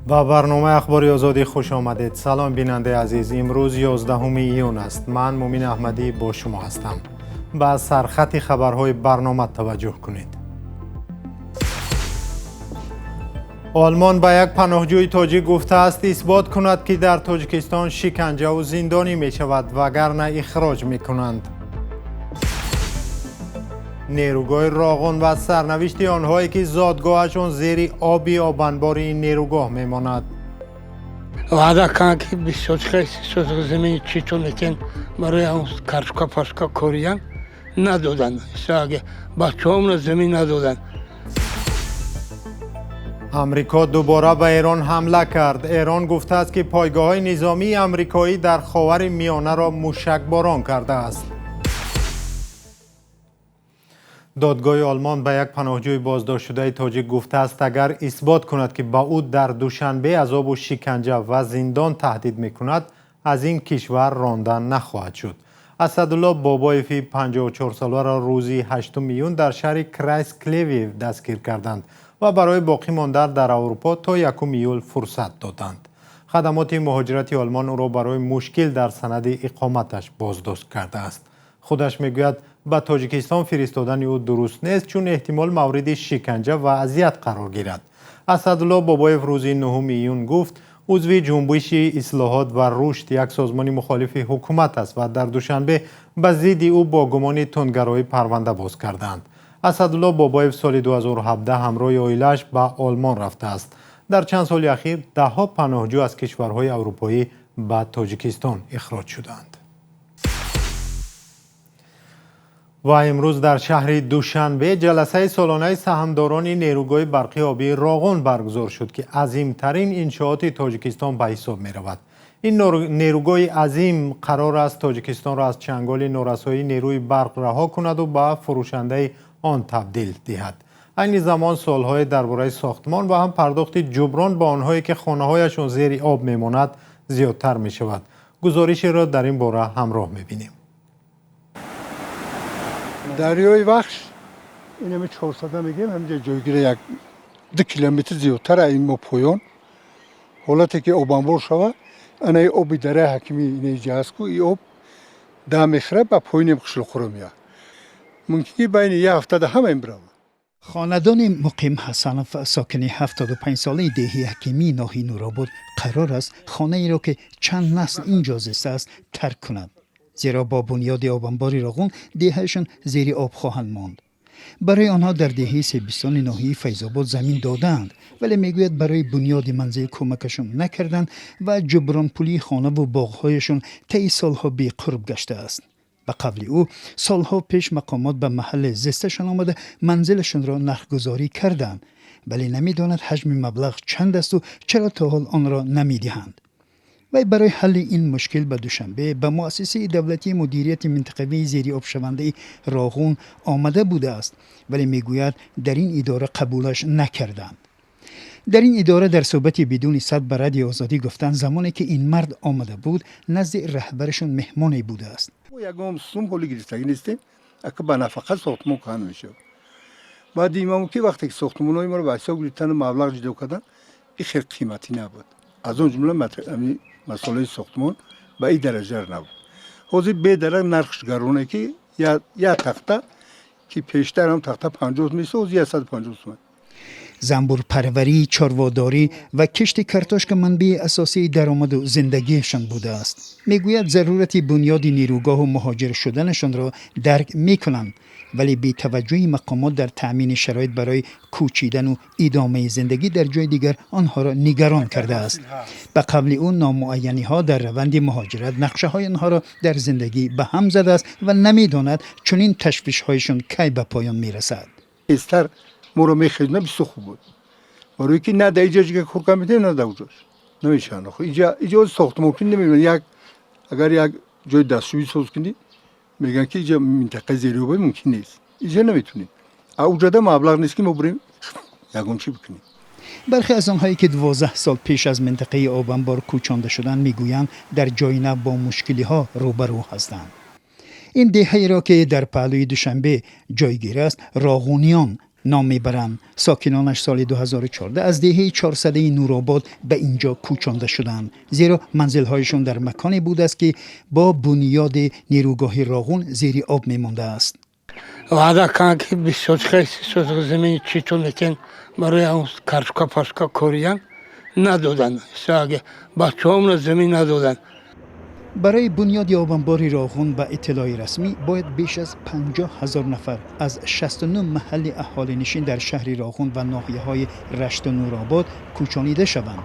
با برنامه اخباری آزادی خوش آمدید. سلام بیننده عزیز، امروز 11 ایون است. من مومین احمدی با شما هستم. با سرخط خبرهای برنامه توجه کنید. آلمان به یک پناهجوی تاجیک گفته است اثبات کند که در تاجیکستان شکنجه و زندانی می شود وگرنه اخراج می کنند. نیروگاه راغون و سرنوشت آنهایی که زادگاهشان زیر آبی آبانبار این نیروگاه میماند. وعده کردند که 24 سوتک زمین چیتونتین برای اون کارشکا پاشکا کوریان ندادن. اگه بچه‌هامون زمین ندادن. امریکا دوباره به ایران حمله کرد. ایران گفته است که پایگاه‌های نظامی امریکایی در خاور میانه را موشکباران کرده است. دادگاه آلمان به یک پناهجوی بازداشت شده تاجیک گفته است اگر اثبات کند که با او در دوشنبه عذاب و شکنجه و زندان تهدید میکند از این کشور راندن نخواهد شد. اسدالله بابایفی 54 ساله را روزی 8 ایون در شهر کرایس کلیویو دستگیر کردند و برای باقی ماندن در اروپا تا 1 ایول فرصت دادند. خدمات مهاجرت آلمان او را برای مشکل در سند اقامتش بازداشت کرده است. خودش میگوید به تاجیکستان فرستادن او درست نیست چون احتمال مورد شکنجه و اذیت قرار گیرد. اسدالله بابایف روزی 9 ایون گفت عضو جنبش اصلاحات و رشد یک سازمان مخالف حکومت است و در دوشنبه به ضد او با گمان تندگرایی پرونده باز کردند. اسدالله بابایف سال 2017 همراه عائله‌اش به آلمان رفته است. در چند سال اخیر ده‌ها پناهجو از کشورهای اروپایی به تاجیکستان اخراج شدند. و امروز در شهر دوشنبه جلسه سالانه سهامداران نیروگاه برقی آبی راغون برگزار شد که عظیمترین انشاءات تاجیکستان به حساب می رود. این نیروگاه عظیم قرار است تاجیکستان را از چنگال نارسایی نیروی برق رها کند و به فروشنده آن تبدیل دهد. این زمان سالهای درباره ساختمان و هم پرداخت جبران به آنهایی که خانه‌هایشان زیر آب میماند زیادتر می شود. گزارشی را در این باره همراه می بینیم. دریای بخش این همه 400 میگیم همینجا جایگیر یک 2 کیلومتر زیادتر این ما پایان حالتی که آب انبار شود این آب دره حکیمی اینجا است که این آب در میخره به پایین قشل خورو میاد ممکنه بین یک هفته ده همه این برود. خاندان مقیم حسنف ساکن 75 ساله دهی حکیمی ناحیه نورآباد قرار است خانه ای را که چند نسل اینجا زیسته است ترک کند. زیرا با بنیاد آبانبار راغون دههشان زیر آب خواهند ماند. برای آنها در دهه سیبستان ناحیه فیض‌آباد زمین دادند ولی میگوید برای بنیاد منزل کمکشون نکردند و جبران پولی خانه و باغ‌هایشون طی سالها بی قرب گشته است. به قول او سالها پیش مقامات به محل زیستشان آمده منزلشون را نرخ‌گذاری کردند ولی نمیداند حجم مبلغ چند است و چرا تا حال آن را نمیدهند. و برای حل این مشکل به دوشنبه به مؤسسه دولتی مدیریت منطقوی زیر آب شونده راغون آمده بوده است ولی میگوید در این اداره قبولش نکردند. در این اداره در صحبتی بدون صد به رادیو آزادی گفتند زمانی که این مرد آمده بود نزد رهبرشون مهمانی بوده است. ما یگام سوم پولی گرفتگی نیستیم اگه به نفقه ساختمان کهن میشه. بعد ایمامو که وقتی که ساختمان‌های ما رو به حساب گرفتن و مبلغ جدا کردن این خیلی قیمتی نبود. از اون جمله مسئله ساختمان به این درجه نبود. حاضر به درجه نرخش گرونه که یا تخته که پیشتر هم تخته 50 میشه و 150 تومان. زنبور پروری، چارواداری و کشت کرتاشک منبع اساسی درآمد و زندگیشان بوده است. میگوید ضرورت بنیاد نیروگاه و مهاجر شدنشان را درک میکنند ولی بی توجهی مقامات در تأمین شرایط برای کوچیدن و ادامه زندگی در جای دیگر آنها را نگران کرده است. به قول او نامعینی ها در روند مهاجرت نقشه های آنها را در زندگی به هم زده است و نمیداند چنین تشویش هایشان کی به پایان میرسد. استر ما رو میخریدن بیست خوب بود. برای که نه در اینجا که کار میده نه در اونجاش نمیشه. اینجا ساختمان کنی نمیدونم اگر یک جای دستشویی ساز کنی میگن که اینجا منطقه زیرآبی ممکن نیست. اینجا نمیتونیم. اونجا ده مبلغ نیست که ما بریم یگان چی بکنیم. برخی از آنهایی که 12 سال پیش از منطقه آبانبار کوچانده شدند میگویند در جای نه با مشکلی ها روبرو هستند. این دهه‌ای را که در پهلوی دوشنبه جایگیر است راغونیان نام میبرند. ساکنانش سال 2014 از دهه 400 نورآباد به اینجا کوچانده شدند، زیرا منزلهایشان در مکانی بود است که با بنیاد نیروگاه راغون زیر آب میمانده است. وعده کردند که 20 زمین چیتون لیکن برای اون کارشکا پاشکا کوریان ندادن. اگه بچه‌هام را زمین ندادن. برای بنیاد آبانبار راغون به اطلاع رسمی باید بیش از 50,000 نفر از 69 محل اهالی نشین در شهر راغون و ناحیه‌های رشت و نورآباد کوچانیده شوند.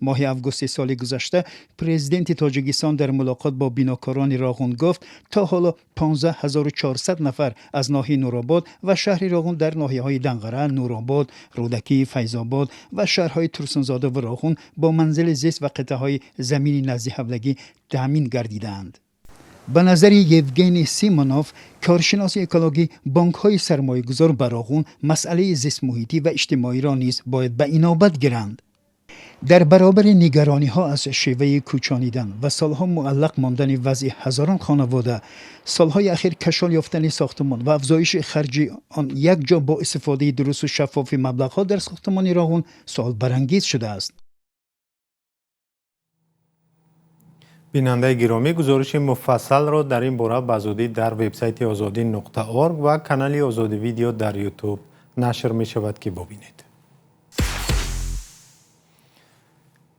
ماه اوگوست سال گذشته پرزیدنت تاجیکستان در ملاقات با بیناکاران راغون گفت تا حالا 15,400 نفر از ناحیه نورآباد و شهر راغون در ناحیه‌های دنقره، نورآباد، رودکی، فیض‌آباد و شهرهای ترسونزاده و راغون با منزل زیست و قطعه‌های زمین نزد حولگی تامین گردیدند. به نظر یوگنی سیمونوف، کارشناس اکولوژی، بانک‌های سرمایه‌گذار به راغون مسئله زیست محیطی و اجتماعی را نیز باید به اینابت گیرند. در برابر نگرانی ها از شیوه کوچانیدن و سالها معلق ماندن وضع هزاران خانواده، سالهای اخیر کشال یافتن ساختمان و افزایش خرج آن یک جا با استفاده درست و شفاف مبلغ‌ها در ساختمان راغون سوال برانگیز شده است. بیننده گرامی، گزارش مفصل را در این باره به زودی در وبسایت azadi.org و کانال آزادی ویدیو در یوتیوب نشر می شود که ببینید.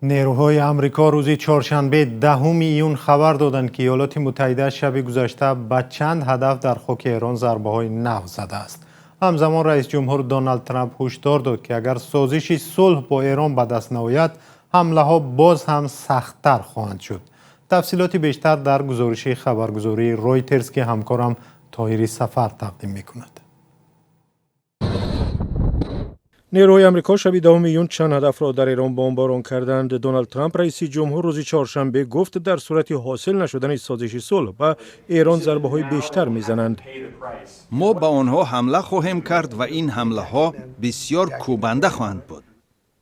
نیروهای آمریکا روز چهارشنبه 10 ایون خبر دادند که ایالات متحده شب گذشته به چند هدف در خاک ایران ضربه‌های نو زده است. همزمان رئیس جمهور دونالد ترامپ هشدار داد که اگر سازش صلح با ایران به دست نیاید، حمله‌ها باز هم سخت‌تر خواهند شد. تفصیلات بیشتر در گزارش خبرگزاری رویترز که همکارم طاهری سفر تقدیم می‌کند. نیروهای آمریکا شب 10 ایون چند هدف را در ایران بمباران کردند. دونالد ترامپ رئیس جمهور روز چهارشنبه گفت در صورت حاصل نشدن سازش صلح به ایران ضربه‌های بیشتر می‌زنند. ما به آنها حمله خواهیم کرد و این حمله ها بسیار کوبنده خواهند بود.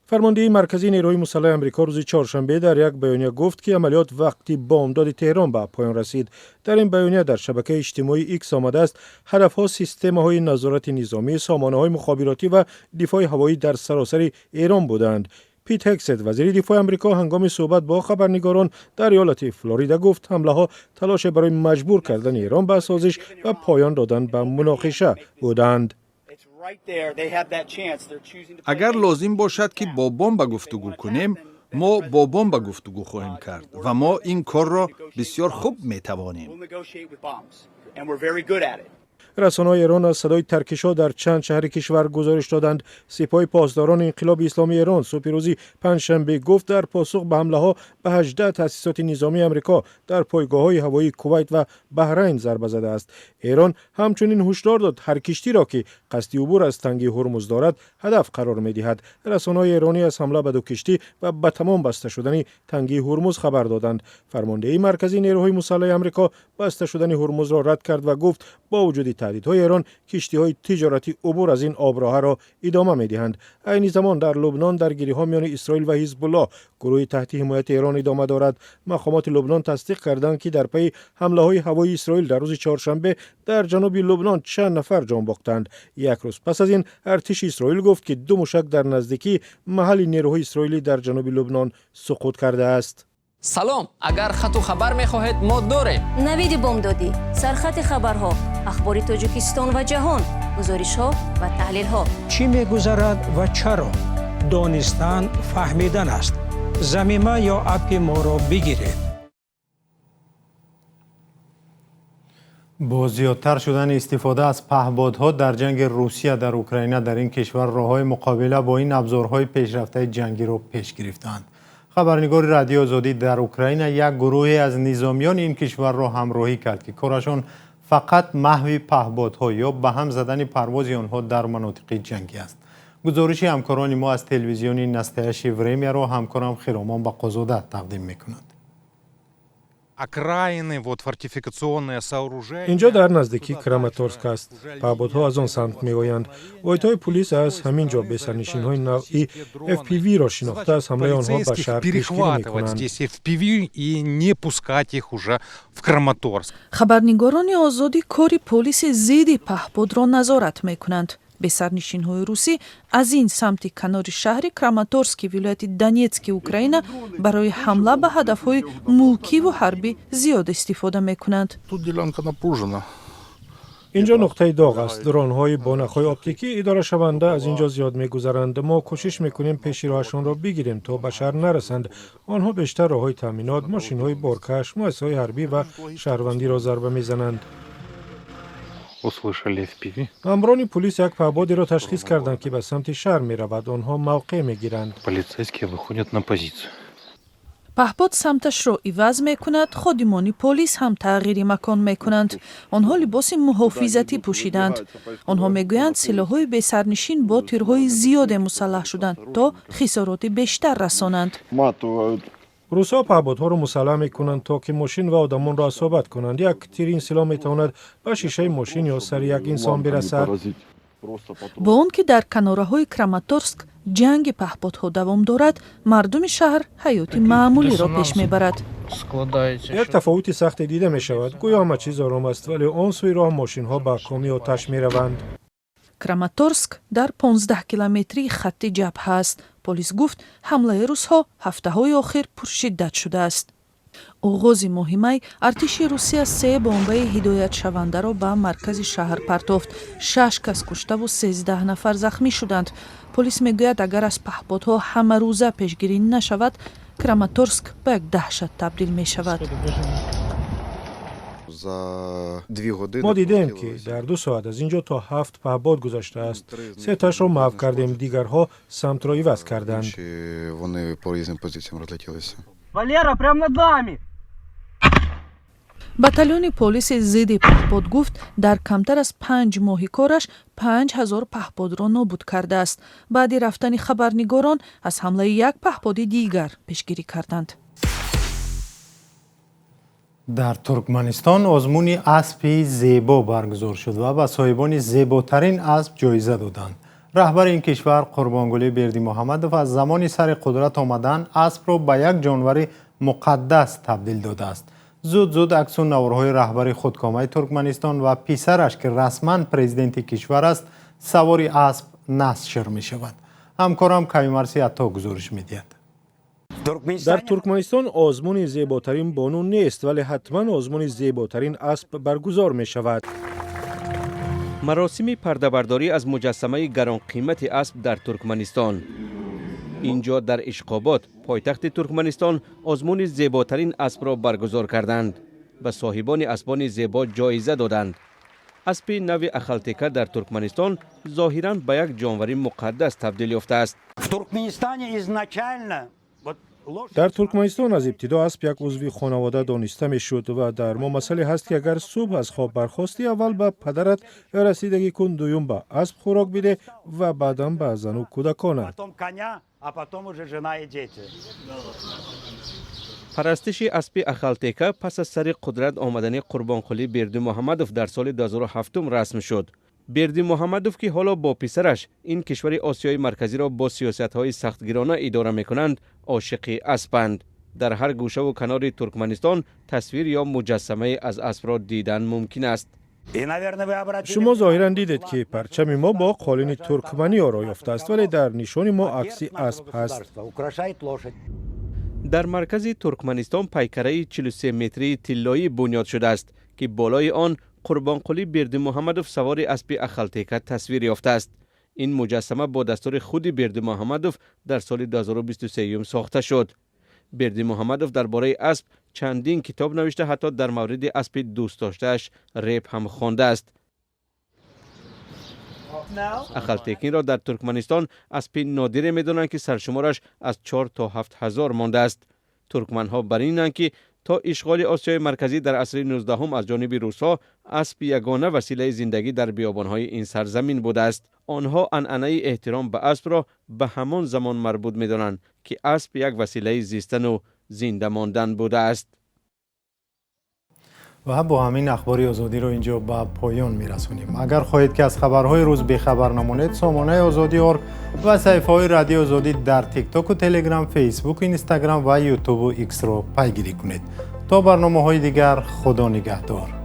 فرمانده مرکزی نیروهای مسلح آمریکا روز چهارشنبه در یک بیانیه گفت که عملیات وقتی بامداد تهران به پایان رسید. در این بیانیه در شبکه اجتماعی ایکس آمده است هدف‌ها سیستم‌های نظارت نظامی، سامانه‌های مخابراتی و دفاع هوایی در سراسر ایران بودند. پیت هگست وزیر دفاع آمریکا هنگام صحبت با خبرنگاران در ایالت فلوریدا گفت حمله‌ها تلاش برای مجبور کردن ایران به سازش و پایان دادن به مناقشه بودند. اگر لازم باشد که با بمب گفتگو کنیم، ما با بمب گفتگو خواهیم کرد و ما این کار را بسیار خوب می‌توانیم. رسانه‌های ایران از صدای ترکش‌ها در چند شهر کشور گزارش دادند. سپاه پاسداران انقلاب اسلامی ایران صبح روز پنجشنبه گفت در پاسخ به حمله‌ها به 18 تأسیسات نظامی آمریکا در پایگاه‌های هوایی کویت و بحرین ضربه زده است. ایران همچنین هشدار داد هر کشتی را که قصد عبور از تنگه هرمز دارد هدف قرار می‌دهد. رسانه‌های ایرانی از حمله به دو کشتی و به تمام بسته شدن تنگه هرمز خبر دادند. فرمانده مرکزی نیروهای مسلح آمریکا بسته شدن هرمز را رد کرد و گفت با وجود تهدیدهای ایران، کشتی‌های تجارتی عبور از این آبراه را ادامه می‌دهند. عین زمان در لبنان درگیری‌ها میان اسرائیل و حزب الله گروه تحت حمایت ایران ادامه دارد. مقامات لبنان تصدیق کردند که در پی حمله‌های هوایی اسرائیل در روز چهارشنبه در جنوب لبنان چند نفر جان باختند. یک روز پس از این ارتش اسرائیل گفت که 2 موشک در نزدیکی محل نیروهای اسرائیلی در جنوب لبنان سقوط کرده است. سلام، اگر خط و خبر می‌خواهید ما داریم. نوید بامدادی، سرخط خبرها، اخبار تاجیکستان و جهان، گزارش‌ها و تحلیل‌ها. چی می‌گذرد و چرا؟ دانستن فهمیدن است. ضمیمه یا اپ ما را بگیرید. با زیادتر شدن استفاده از پهپادها در جنگ روسیه در اوکراین در این کشور راه‌های مقابله با این ابزارهای پیشرفته جنگی را پیش گرفتند. خبرنگار رادیو آزادی در اوکراین یک گروهی از نظامیان این کشور را همراهی کرد که کارشان فقط محو پهپادها یا به هم زدن پرواز آنها در مناطق جنگی است. گزارش همکاران ما از تلویزیون نستایش ورمیا را همکارم خیرامان بقازاده تقدیم می‌کند. اینجا در نزدیکی کراماتورسک است. پهپادها از آن سمت می‌آیند. واحدهای پلیس از همین جا به سرنشین‌های نوعی FPV را شناخته از حمله آنها به شهر پیشگیری می‌کنند. خبرنگاران آزادی کاری پلیس ضد پهپاد را نظارت می‌کنند. бесарнишинҳои русӣ аз ин самти канори шаҳри Краматорски вилояти Донецки Украина барои ҳамла ба ҳадафҳои мулкиву ҳарбӣ зиёд истифода мекунанд. اینجا نقطه داغ است. درون‌های با نخ‌های اپتیکی اداره شونده از اینجا زیاد می‌گذرند. ما کوشش می‌کنیم پیشی راهشان را بگیریم تا به شهر نرسند. آنها بیشتر راه‌های تامینات، ماشین‌های بارکش، مؤسسه‌های حربی و شهروندی را ضربه می‌زنند. امران پلیس یک پهپادی را تشخیص کردند که به سمت شهر می‌رود. آنها موقع می‌گیرند. پهپاد سمتش را عوض میکند، خادمانی پلیس هم تغییر مکان میکنند. آنها لباس محافظتی پوشیدند. آنها میگویند سلاح‌های بی‌سرنشین با تیرهای زیاد مسلح شدند تا خسارات بیشتر رسانند. روس‌ها پهپادها را مسلح می‌کنند تا که ماشین و آدمان را اصابت کنند. یک تیر این سلاح می‌تواند به شیشه ماشین یا سر یک انسان برسد. با آن که در کناره‌های کراماتورسک جنگ پهپادها دوام دارد، مردم شهر حیات معمولی را پیش میبرد. یک تفاوت سخت دیده می شود. گویا همه چیز آرام است ولی آن سوی راه ماشین ها با کامی آتش می روند. کراماتورسک در 15 کیلومتری خط جبهه است. پلیس گفت حمله روس‌ها هفته‌های آخر پرشدت شده است. оғози моҳи май артиши русия 3 бомбаи ҳидоятшавандаро ба маркази шаҳр партофт. 6 кас куштаву 13 нафар захмӣ шуданд. полис мегӯяд агар аз паҳподҳо ҳамарӯза пешгирӣ нашавад, Краматорск ба як даҳшат табдил мешавад. ما دیدیم که در 2 ساعت از اینجا تا 7 پهپاد گذشته است. 3 تاش را محو کردیم، دیگرها سمت را عوض کردند. Валера, прямо над нами! батальони полиси зидди паҳпод гуфт дар камтар аз 5 моҳи кораш 5000 паҳподро нобуд кардааст. баъди рафтани хабарнигорон аз ҳамлаи як паҳподи дигар пешгирӣ карданд. در ترکمنستان آزمون اسب زیبا برگزار شد و به صاحبان زیباترین اسب جایزه دادند. رهبر این کشور قربانگلی بردی محمدوف از زمانی سر قدرت آمدن اسب را به یک جانور مقدس تبدیل داده است. زود عکس و نوارهای رهبر خودکامه ترکمنستان و پسرش که رسما پرزیدنت کشور است سواری اسب نشر می شود. همکارم کیومرثی عطا گزارش می‌دهد. در ترکمنستان آزمون زیباترین بانو نیست ولی حتما آزمون زیباترین اسب برگزار می شود. مراسم پرده‌برداری از مجسمه گران قیمت اسب در ترکمنستان. اینجا در اشقاباد، پایتخت ترکمنستان، آزمون زیباترین اسب را برگزار کردند. به صاحبان اسبان زیبا جایزه دادند. اسب نو اخالتکا در ترکمنستان ظاهراً به یک جانور مقدس تبدیل یافته است. در ترکمنستان از ابتدا اسب یک عضو خانواده دانسته می شد و در ما مسئله هست که اگر صبح از خواب برخاستی اول به پدرت رسیدگی کن، دوم به اسب خوراک بده و بعدا به زن و کودکانت. پرستش اسب اخالتکا پس از سر قدرت آمدن قربانقلی بردی محمدوف در سال 2007 رسم شد. بردی محمدوف که حالا با پسرش این کشور آسیای مرکزی را با سیاست‌های سختگیرانه اداره می‌کنند، عاشق اسبند. در هر گوشه و کنار ترکمنستان تصویر یا مجسمه از اسب را دیدن ممکن است. شما ظاهراً دیدید که پرچم ما با قالین ترکمنی آرا یافته است ولی در نشان ما عکس اسب هست. در مرکز ترکمنستان پیکره 43 متری طلایی بنیاد شده است که بالای آن قربانقلی بردی محمدوف سوار اسب اخالتکا تصویر یافته است. این مجسمه با دستور خود بردی محمدوف در سال 2023 ساخته شد. بردی محمدوف درباره اسب چندین کتاب نوشته، حتی در مورد اسب دوست داشته‌اش ریپ هم خوانده است. اخالتکین را در ترکمنستان اسب نادره می‌دانند که سرشمارش از 4 تا 7000 مانده است. ترکمن‌ها بر اینند که تا اشغال آسیای مرکزی در عصر 19 از جانب روس‌ها اسب یگانه وسیله زندگی در بیابان‌های این سرزمین بوده است. آنها عنعنه احترام به اسب را به همان زمان مربوط می‌دانند که اسب یک وسیله زیستن و زنده ماندن بوده است. و با همین اخبار آزادی رو اینجا به پایان میرسونیم. اگر خواهید که از خبرهای روز بی‌خبر نمانید، سامانه آزادی اور و صفحه‌های رادیو آزادی در تیک تاک و تلگرام، فیسبوک، اینستاگرام و یوتیوب و ایکس رو پیگیری کنید. تا برنامه‌های دیگر، خدا نگهدار.